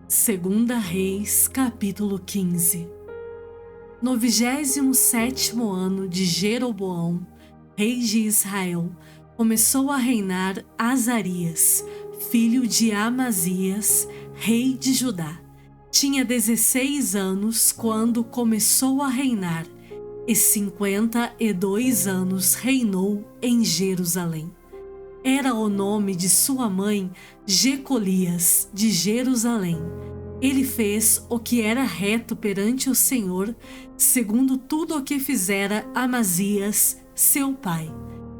Segunda Reis, capítulo 15. No 27º ano de Jeroboão, rei de Israel, começou a reinar Azarias, filho de Amazias, rei de Judá. Tinha 16 anos quando começou a reinar, e 52 anos reinou em Jerusalém. Era o nome de sua mãe Jecolias, de Jerusalém. Ele fez o que era reto perante o Senhor, segundo tudo o que fizera Amazias, seu pai.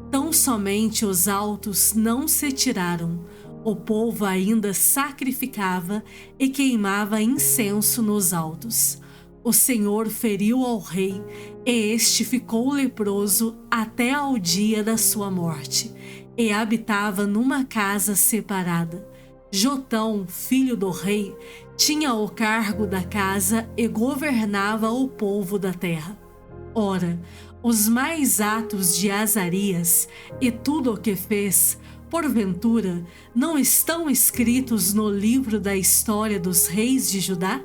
Tão somente os altos não se tiraram. O povo ainda sacrificava e queimava incenso nos altos. O Senhor feriu ao rei, e este ficou leproso até ao dia da sua morte, e habitava numa casa separada. Jotão, filho do rei, tinha o cargo da casa e governava o povo da terra. Ora, os mais atos de Azarias e tudo o que fez, porventura, não estão escritos no livro da história dos reis de Judá?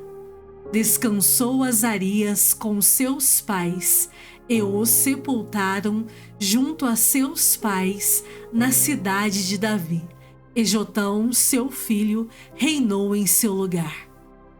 Descansou Azarias com seus pais, e os sepultaram junto a seus pais na cidade de Davi. E Jotão, seu filho, reinou em seu lugar.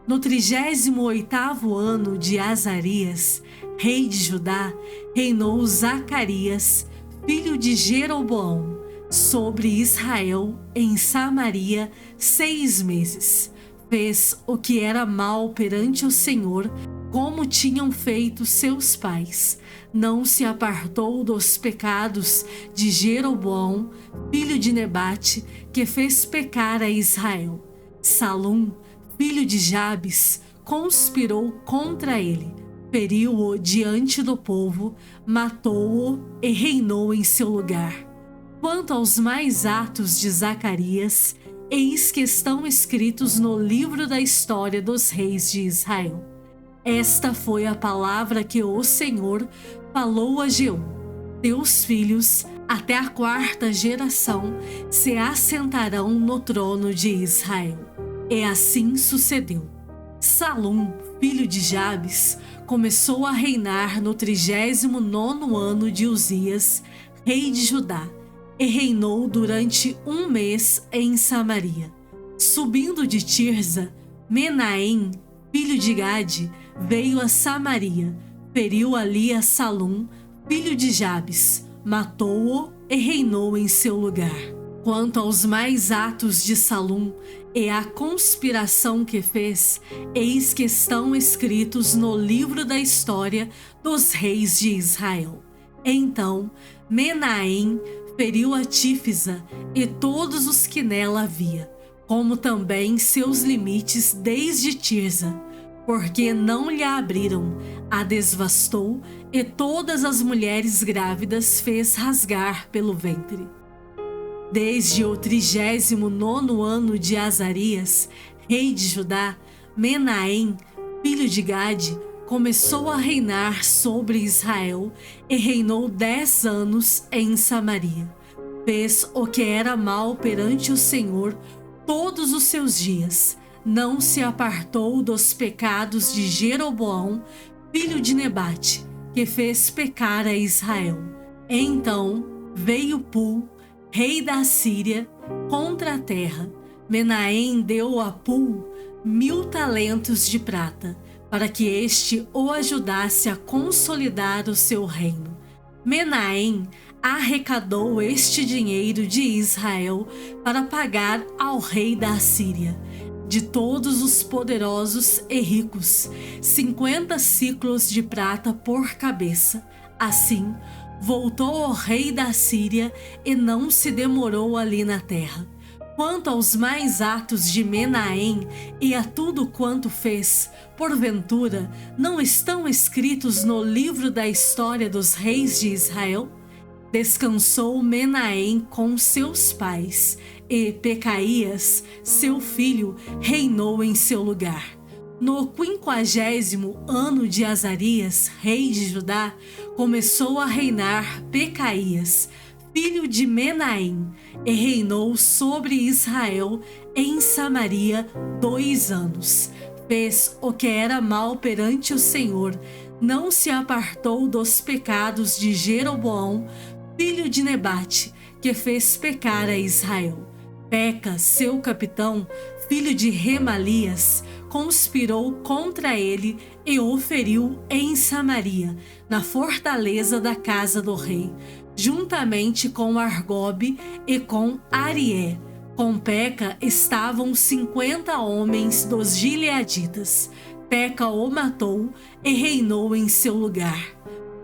No 38º ano de Azarias, rei de Judá, reinou Zacarias, filho de Jeroboão, sobre Israel em Samaria 6 meses. Fez o que era mal perante o Senhor, como tinham feito seus pais. Não se apartou dos pecados de Jeroboão, filho de Nebate, que fez pecar a Israel. Salum, filho de Jabes, conspirou contra ele, feriu-o diante do povo, matou-o e reinou em seu lugar. Quanto aos mais atos de Zacarias, eis que estão escritos no livro da história dos reis de Israel. Esta foi a palavra que o Senhor falou a Jeú: teus filhos, até a 4ª geração, se assentarão no trono de Israel. E assim sucedeu. Salum, filho de Jabes, começou a reinar no 39º ano de Uzias, rei de Judá, e reinou durante 1 mês em Samaria. Subindo de Tirza, Menahem, filho de Gade, veio a Samaria, feriu ali a Salum, filho de Jabes, matou-o e reinou em seu lugar. Quanto aos mais atos de Salum e a conspiração que fez, eis que estão escritos no livro da história dos reis de Israel. Então, Menahem feriu a Tífisa e todos os que nela havia, como também seus limites desde Tirza, porque não lhe abriram, a desvastou e todas as mulheres grávidas fez rasgar pelo ventre. Desde o 39º ano de Azarias, rei de Judá, Menahem, filho de Gade, começou a reinar sobre Israel e reinou 10 anos em Samaria. Fez o que era mal perante o Senhor todos os seus dias. Não se apartou dos pecados de Jeroboão, filho de Nebate, que fez pecar a Israel. Então veio Pul, rei da Assíria, contra a terra. Menahem deu a Pul 1000 talentos de prata, para que este o ajudasse a consolidar o seu reino. Menahem arrecadou este dinheiro de Israel para pagar ao rei da Assíria, de todos os poderosos e ricos, 50 siclos de prata por cabeça. Assim, voltou ao rei da Assíria e não se demorou ali na terra. Quanto aos mais atos de Menahem e a tudo quanto fez, porventura, não estão escritos no livro da história dos reis de Israel? Descansou Menahem com seus pais, e Pecaías, seu filho, reinou em seu lugar. No 50º ano de Azarias, rei de Judá, começou a reinar Pecaías, filho de Menahem, e reinou sobre Israel em Samaria 2 anos. Fez o que era mal perante o Senhor, não se apartou dos pecados de Jeroboão, filho de Nebate, que fez pecar a Israel. Peca, seu capitão, filho de Remalias, conspirou contra ele e o feriu em Samaria, na fortaleza da casa do rei, juntamente com Argobe e com Arié. Com Peca estavam 50 homens dos gileaditas. Peca o matou e reinou em seu lugar.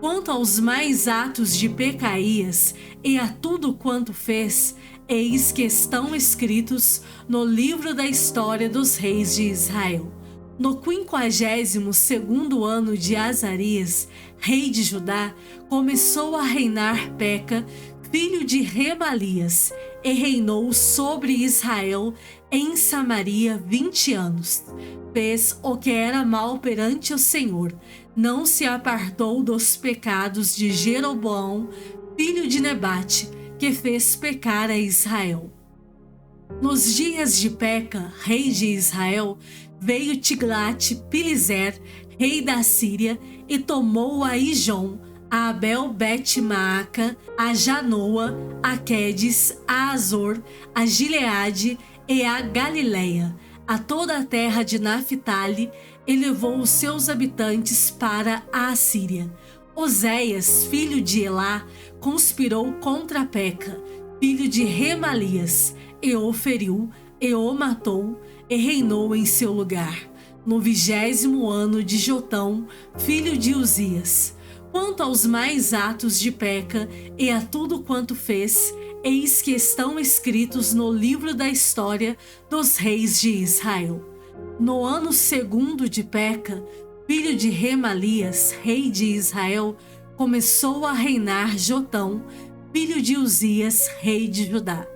Quanto aos mais atos de Pecaías e a tudo quanto fez, eis que estão escritos no livro da história dos reis de Israel. No 52º ano de Azarias, rei de Judá, começou a reinar Peca, filho de Remalias, e reinou sobre Israel em Samaria 20 anos. Fez o que era mal perante o Senhor, não se apartou dos pecados de Jeroboão, filho de Nebate, que fez pecar a Israel. Nos dias de Peca, rei de Israel, veio Tiglat-Pileser, rei da Síria, e tomou a Ijon, a Abel-Bet-Maaca, a Janoa, a Quedes, a Azor, a Gileade e a Galileia, a toda a terra de Naphtali, e levou os seus habitantes para a Assíria. Oséias, filho de Elá, conspirou contra Peca, filho de Remalias, e o feriu, e o matou, e reinou em seu lugar, no 20º ano de Jotão, filho de Uzias. Quanto aos mais atos de Peca e a tudo quanto fez, eis que estão escritos no livro da história dos reis de Israel. No ano 2º de Peca, filho de Remalias, rei de Israel, começou a reinar Jotão, filho de Uzias, rei de Judá.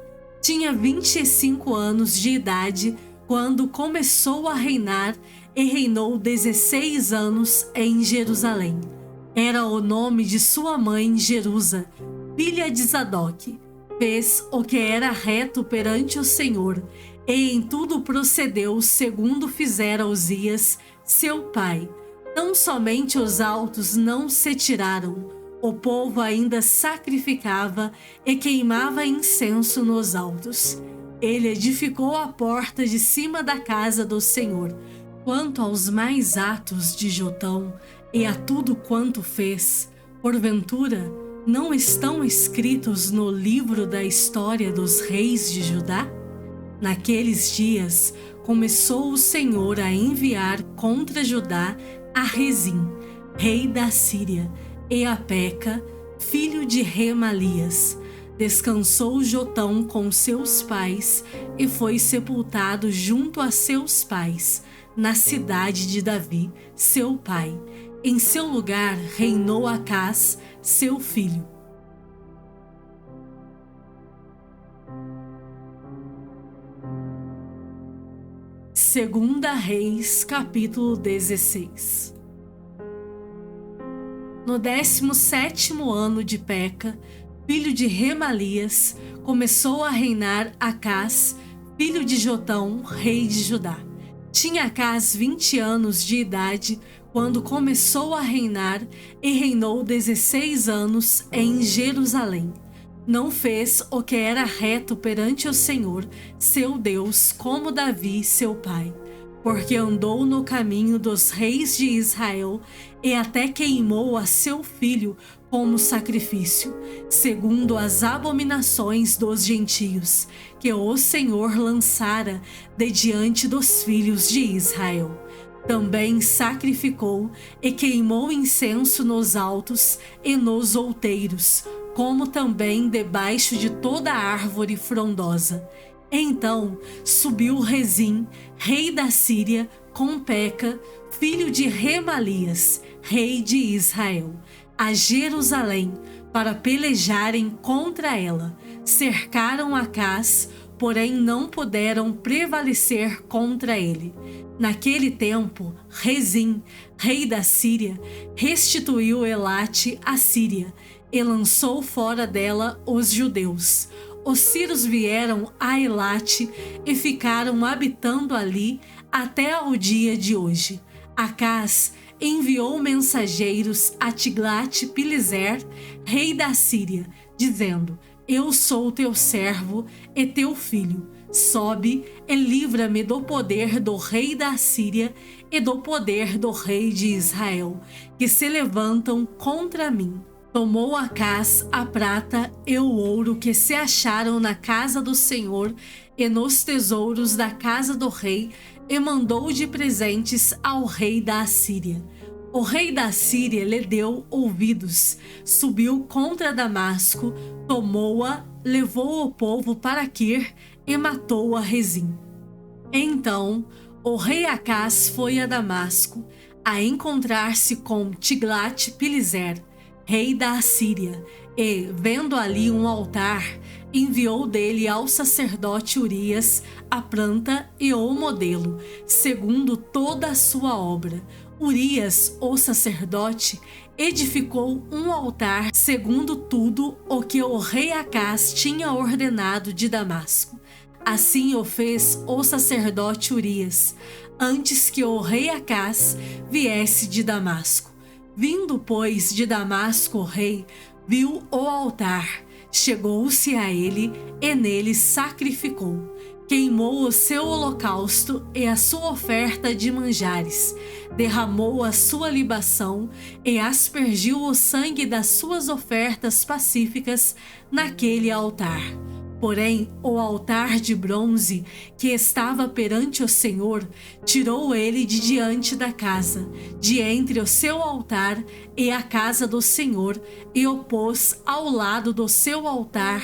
Tinha 25 anos de idade quando começou a reinar e reinou 16 anos em Jerusalém. Era o nome de sua mãe Jerusa, filha de Zadok. Fez o que era reto perante o Senhor, e em tudo procedeu segundo fizera Uzias, seu pai. Não somente os altos não se tiraram, o povo ainda sacrificava e queimava incenso nos altos. Ele edificou a porta de cima da casa do Senhor. Quanto aos mais atos de Jotão e a tudo quanto fez, porventura, não estão escritos no livro da história dos reis de Judá? Naqueles dias, começou o Senhor a enviar contra Judá a Rezim, rei da Síria, e a Peca, filho de Remalias. Descansou Jotão com seus pais e foi sepultado junto a seus pais, na cidade de Davi, seu pai. Em seu lugar reinou Acás, seu filho. Segunda Reis, capítulo 16. No 17º ano de Peca, filho de Remalias, começou a reinar Acás, filho de Jotão, rei de Judá. Tinha Acás 20 anos de idade quando começou a reinar e reinou 16 anos em Jerusalém. Não fez o que era reto perante o Senhor, seu Deus, como Davi, seu pai, porque andou no caminho dos reis de Israel e até queimou a seu filho como sacrifício, segundo as abominações dos gentios, que o Senhor lançara de diante dos filhos de Israel. Também sacrificou e queimou incenso nos altos e nos outeiros, como também debaixo de toda árvore frondosa. Então subiu Rezim, rei da Síria, com Peca, filho de Remalias, rei de Israel, a Jerusalém, para pelejarem contra ela. Cercaram Acás, porém não puderam prevalecer contra ele. Naquele tempo, Rezim, rei da Síria, restituiu Elate à Síria, e lançou fora dela os judeus. Os sírios vieram a Elate e ficaram habitando ali até ao dia de hoje. Acás enviou mensageiros a Tiglat-Pileser, rei da Síria, dizendo: Eu sou teu servo e teu filho. Sobe e livra-me do poder do rei da Síria e do poder do rei de Israel, que se levantam contra mim. Tomou Acás a prata e o ouro que se acharam na casa do Senhor e nos tesouros da casa do rei, e mandou de presentes ao rei da Assíria. O rei da Síria lhe deu ouvidos, subiu contra Damasco, tomou-a, levou o povo para Quir e matou a Rezim. Então o rei Acás foi a Damasco, a encontrar-se com Tiglat-Pileser, rei da Assíria, e, vendo ali um altar, enviou dele ao sacerdote Urias a planta e o modelo, segundo toda a sua obra. Urias, o sacerdote, edificou um altar segundo tudo o que o rei Acás tinha ordenado de Damasco. Assim o fez o sacerdote Urias, antes que o rei Acás viesse de Damasco. Vindo, pois, de Damasco o rei, viu o altar, chegou-se a ele e nele sacrificou. Queimou o seu holocausto e a sua oferta de manjares, derramou a sua libação e aspergiu o sangue das suas ofertas pacíficas naquele altar. Porém, o altar de bronze que estava perante o Senhor, tirou ele de diante da casa, de entre o seu altar e a casa do Senhor, e o pôs ao lado do seu altar,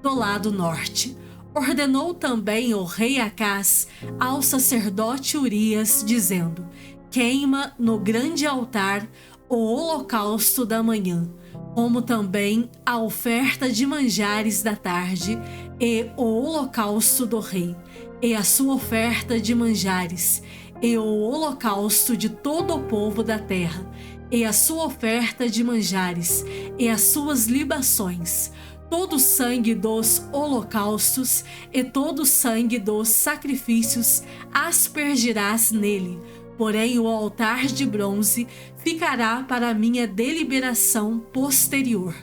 do lado norte. Ordenou também o rei Acás ao sacerdote Urias, dizendo: Queima no grande altar o holocausto da manhã, como também a oferta de manjares da tarde e o holocausto do rei, e a sua oferta de manjares, e o holocausto de todo o povo da terra, e a sua oferta de manjares, e as suas libações, todo o sangue dos holocaustos e todo o sangue dos sacrifícios aspergirás nele. Porém, o altar de bronze ficará para minha deliberação posterior.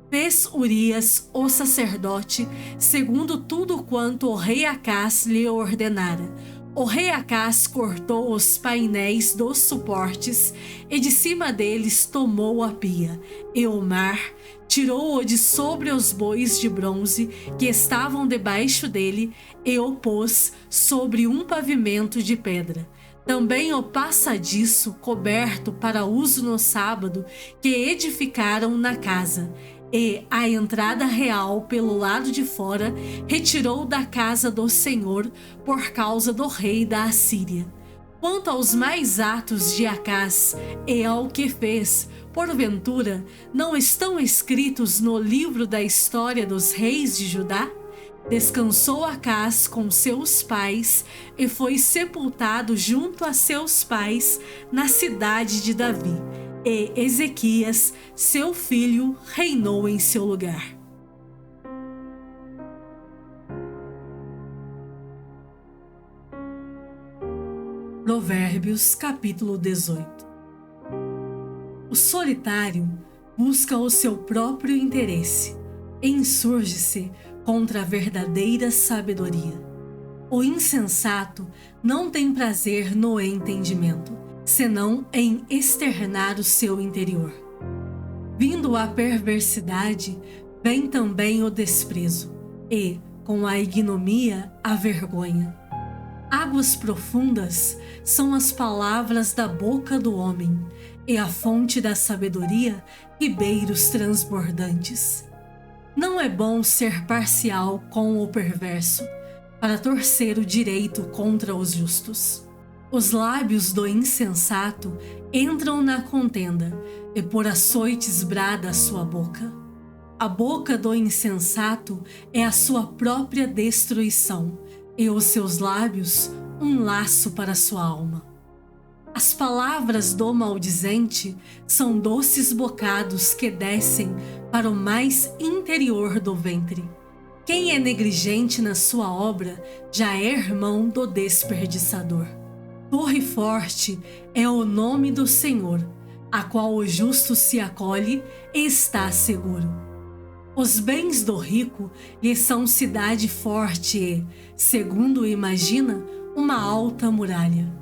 Fez Urias, o sacerdote, segundo tudo quanto o rei Acás lhe ordenara. O rei Acás cortou os painéis dos suportes e de cima deles tomou a pia, e o mar, tirou-o de sobre os bois de bronze que estavam debaixo dele e o pôs sobre um pavimento de pedra. Também o passadiço coberto para uso no sábado que edificaram na casa, e a entrada real pelo lado de fora retirou da casa do Senhor por causa do rei da Assíria. Quanto aos mais atos de Acás e ao que fez, porventura, não estão escritos no livro da história dos reis de Judá? Descansou Acás com seus pais e foi sepultado junto a seus pais na cidade de Davi. E Ezequias, seu filho, reinou em seu lugar. Provérbios, capítulo 18. O solitário busca o seu próprio interesse e insurge-se contra a verdadeira sabedoria. O insensato não tem prazer no entendimento, senão em externar o seu interior. Vindo a perversidade, vem também o desprezo, e, com a ignomia, a vergonha. Águas profundas são as palavras da boca do homem, e a fonte da sabedoria, ribeiros transbordantes. Não é bom ser parcial com o perverso, para torcer o direito contra os justos. Os lábios do insensato entram na contenda, e por açoites brada a sua boca. A boca do insensato é a sua própria destruição, e os seus lábios um laço para sua alma. As palavras do maldizente são doces bocados que descem para o mais interior do ventre. Quem é negligente na sua obra já é irmão do desperdiçador. Torre forte é o nome do Senhor, a qual o justo se acolhe e está seguro. Os bens do rico lhe são cidade forte e, segundo imagina, uma alta muralha.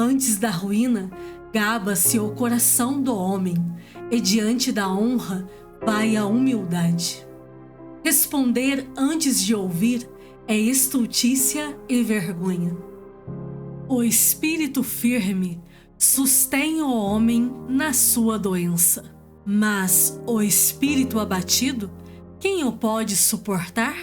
Antes da ruína, gaba-se o coração do homem, e diante da honra vai a humildade. Responder antes de ouvir é estultícia e vergonha. O espírito firme sustém o homem na sua doença, mas o espírito abatido, quem o pode suportar?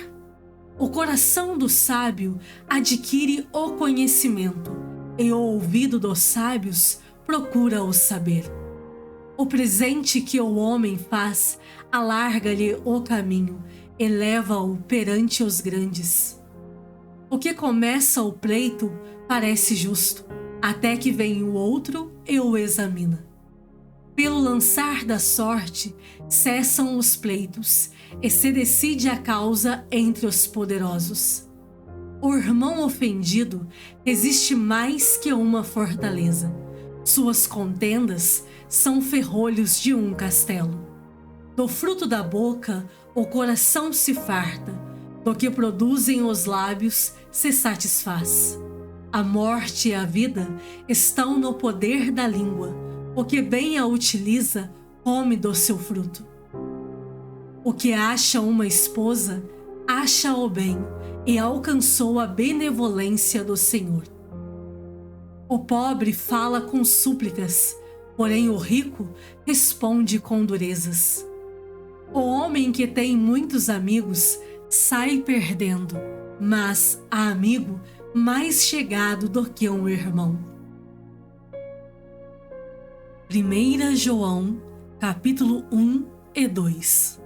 O coração do sábio adquire o conhecimento, e o ouvido dos sábios procura o saber. O presente que o homem faz alarga-lhe o caminho, eleva-o perante os grandes. O que começa o pleito parece justo, até que vem o outro e o examina. Pelo lançar da sorte cessam os pleitos, e se decide a causa entre os poderosos. O irmão ofendido resiste mais que uma fortaleza. Suas contendas são ferrolhos de um castelo. Do fruto da boca o coração se farta, do que produzem os lábios se satisfaz. A morte e a vida estão no poder da língua, o que bem a utiliza come do seu fruto. O que acha uma esposa, acha o bem e alcançou a benevolência do Senhor. O pobre fala com súplicas, porém o rico responde com durezas. O homem que tem muitos amigos sai perdendo, mas há amigo mais chegado do que um irmão. 1 João, capítulo 1 e 2.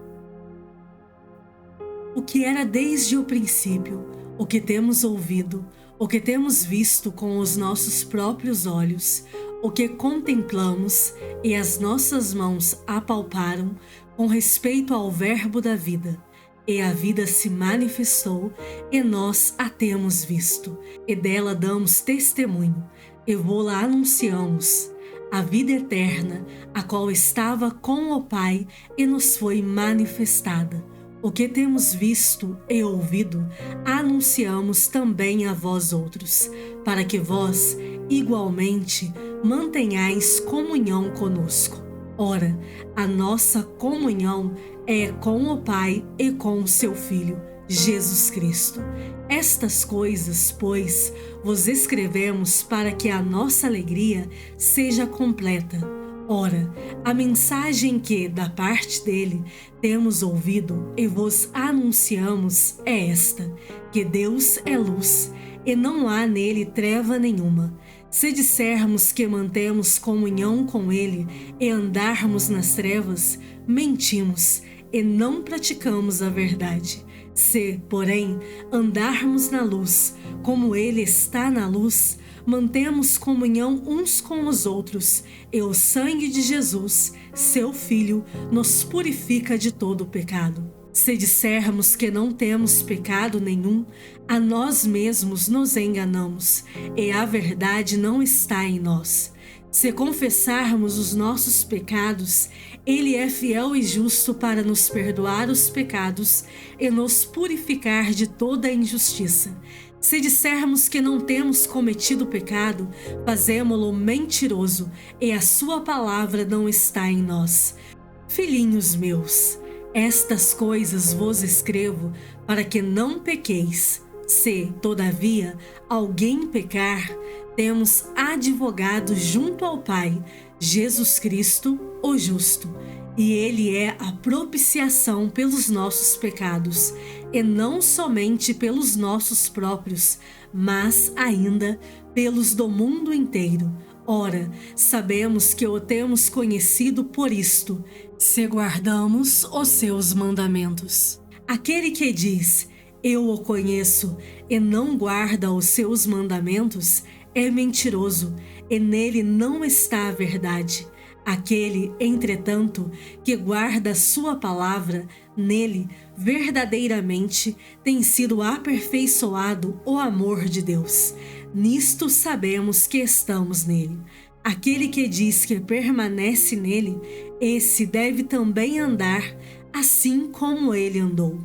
O que era desde o princípio, o que temos ouvido, o que temos visto com os nossos próprios olhos, o que contemplamos e as nossas mãos apalparam com respeito ao Verbo da vida. E a vida se manifestou, e nós a temos visto, e dela damos testemunho, e vô-la anunciamos, a vida eterna, a qual estava com o Pai e nos foi manifestada. O que temos visto e ouvido, anunciamos também a vós outros, para que vós, igualmente, mantenhais comunhão conosco. Ora, a nossa comunhão é com o Pai e com o seu Filho, Jesus Cristo. Estas coisas, pois, vos escrevemos para que a nossa alegria seja completa. Ora, a mensagem que, da parte dele, temos ouvido e vos anunciamos é esta, que Deus é luz, e não há nele treva nenhuma. Se dissermos que mantemos comunhão com ele e andarmos nas trevas, mentimos e não praticamos a verdade. Se, porém, andarmos na luz, como ele está na luz, mantemos comunhão uns com os outros, e o sangue de Jesus, seu Filho, nos purifica de todo o pecado. Se dissermos que não temos pecado nenhum, a nós mesmos nos enganamos, e a verdade não está em nós. Se confessarmos os nossos pecados, ele é fiel e justo para nos perdoar os pecados e nos purificar de toda injustiça. Se dissermos que não temos cometido pecado, fazemo-lo mentiroso, e a sua palavra não está em nós. Filhinhos meus, estas coisas vos escrevo para que não pequeis. Se, todavia, alguém pecar, temos advogado junto ao Pai, Jesus Cristo, o justo, e ele é a propiciação pelos nossos pecados, e não somente pelos nossos próprios, mas ainda pelos do mundo inteiro. Ora, sabemos que o temos conhecido por isto, se guardamos os seus mandamentos. Aquele que diz, eu o conheço, e não guarda os seus mandamentos, é mentiroso, e nele não está a verdade. Aquele, entretanto, que guarda a sua palavra, nele, verdadeiramente, tem sido aperfeiçoado o amor de Deus. Nisto sabemos que estamos nele. Aquele que diz que permanece nele, esse deve também andar assim como ele andou.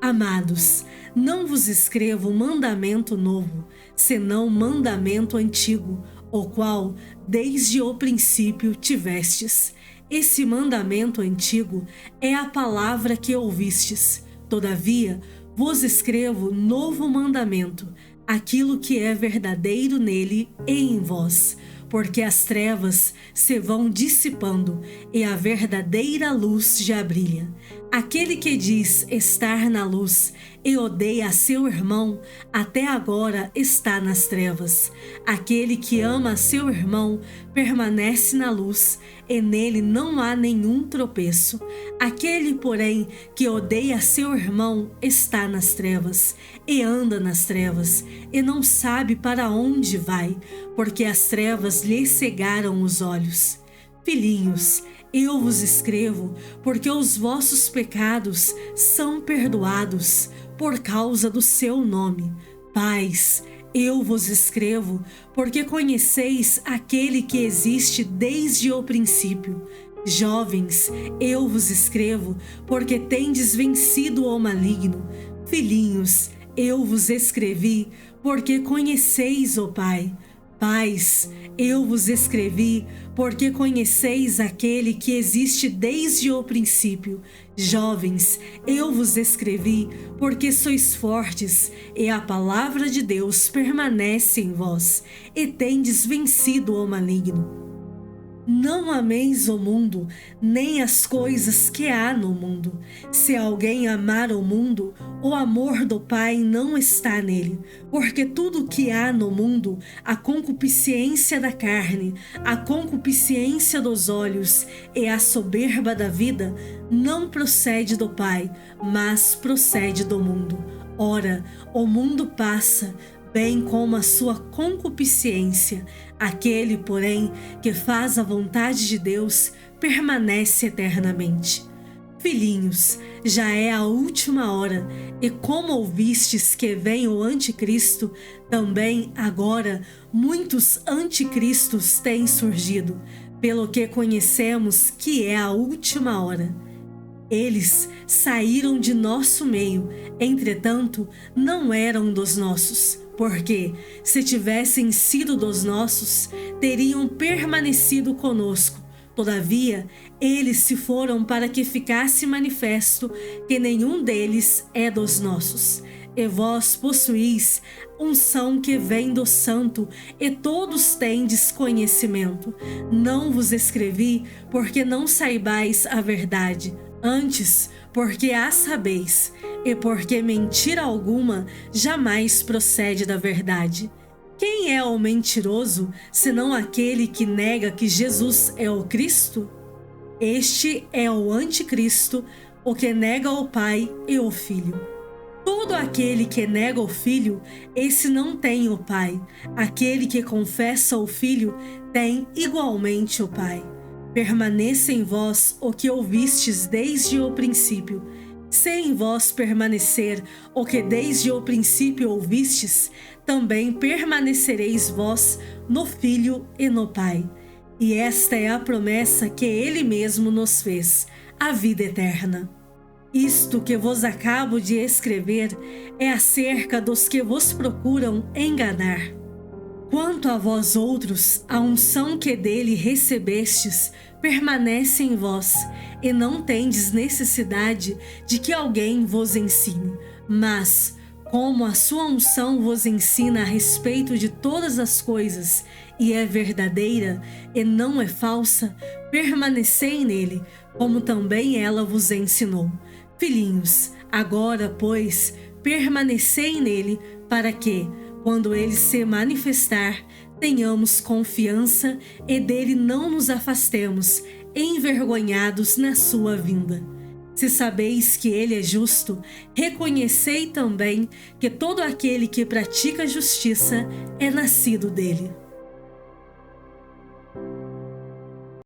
Amados, não vos escrevo mandamento novo, senão mandamento antigo, o qual desde o princípio tivestes. Esse mandamento antigo é a palavra que ouvistes. Todavia, vos escrevo novo mandamento, aquilo que é verdadeiro nele e em vós, porque as trevas se vão dissipando e a verdadeira luz já brilha. Aquele que diz estar na luz e odeia seu irmão, até agora está nas trevas. Aquele que ama seu irmão permanece na luz, e nele não há nenhum tropeço. Aquele, porém, que odeia seu irmão está nas trevas, e anda nas trevas, e não sabe para onde vai, porque as trevas lhe cegaram os olhos. Filhinhos, eu vos escrevo porque os vossos pecados são perdoados por causa do seu nome. Pais, eu vos escrevo porque conheceis aquele que existe desde o princípio. Jovens, eu vos escrevo porque tendes vencido o maligno. Filhinhos, eu vos escrevi porque conheceis o Pai. Pais, eu vos escrevi porque conheceis aquele que existe desde o princípio. Jovens, eu vos escrevi porque sois fortes e a palavra de Deus permanece em vós e tendes vencido o maligno. Não ameis o mundo, nem as coisas que há no mundo. Se alguém amar o mundo, o amor do Pai não está nele. Porque tudo que há no mundo, a concupiscência da carne, a concupiscência dos olhos e a soberba da vida, não procede do Pai, mas procede do mundo. Ora, o mundo passa, bem como a sua concupiscência. Aquele, porém, que faz a vontade de Deus, permanece eternamente. Filhinhos, já é a última hora, e como ouvistes que vem o anticristo, também agora muitos anticristos têm surgido, pelo que conhecemos que é a última hora. Eles saíram de nosso meio, entretanto, não eram dos nossos, porque, se tivessem sido dos nossos, teriam permanecido conosco. Todavia, eles se foram para que ficasse manifesto que nenhum deles é dos nossos. E vós possuís unção que vem do Santo, e todos tendes conhecimento. Não vos escrevi porque não saibais a verdade, antes porque a sabeis, e porque mentira alguma jamais procede da verdade. Quem é o mentiroso, senão aquele que nega que Jesus é o Cristo? Este é o anticristo, o que nega o Pai e o Filho. Todo aquele que nega o Filho, esse não tem o Pai. Aquele que confessa o Filho tem igualmente o Pai. Permaneça em vós o que ouvistes desde o princípio. Se em vós permanecer o que desde o princípio ouvistes, também permanecereis vós no Filho e no Pai. E esta é a promessa que Ele mesmo nos fez, a vida eterna. Isto que vos acabo de escrever é acerca dos que vos procuram enganar. Quanto a vós outros, a unção que dele recebestes permanece em vós, e não tendes necessidade de que alguém vos ensine. Mas, como a sua unção vos ensina a respeito de todas as coisas, e é verdadeira e não é falsa, permanecei nele, como também ela vos ensinou. Filhinhos, agora, pois, permanecei nele, para que, quando ele se manifestar, tenhamos confiança e dele não nos afastemos, envergonhados na sua vinda. Se sabeis que ele é justo, reconhecei também que todo aquele que pratica justiça é nascido dele.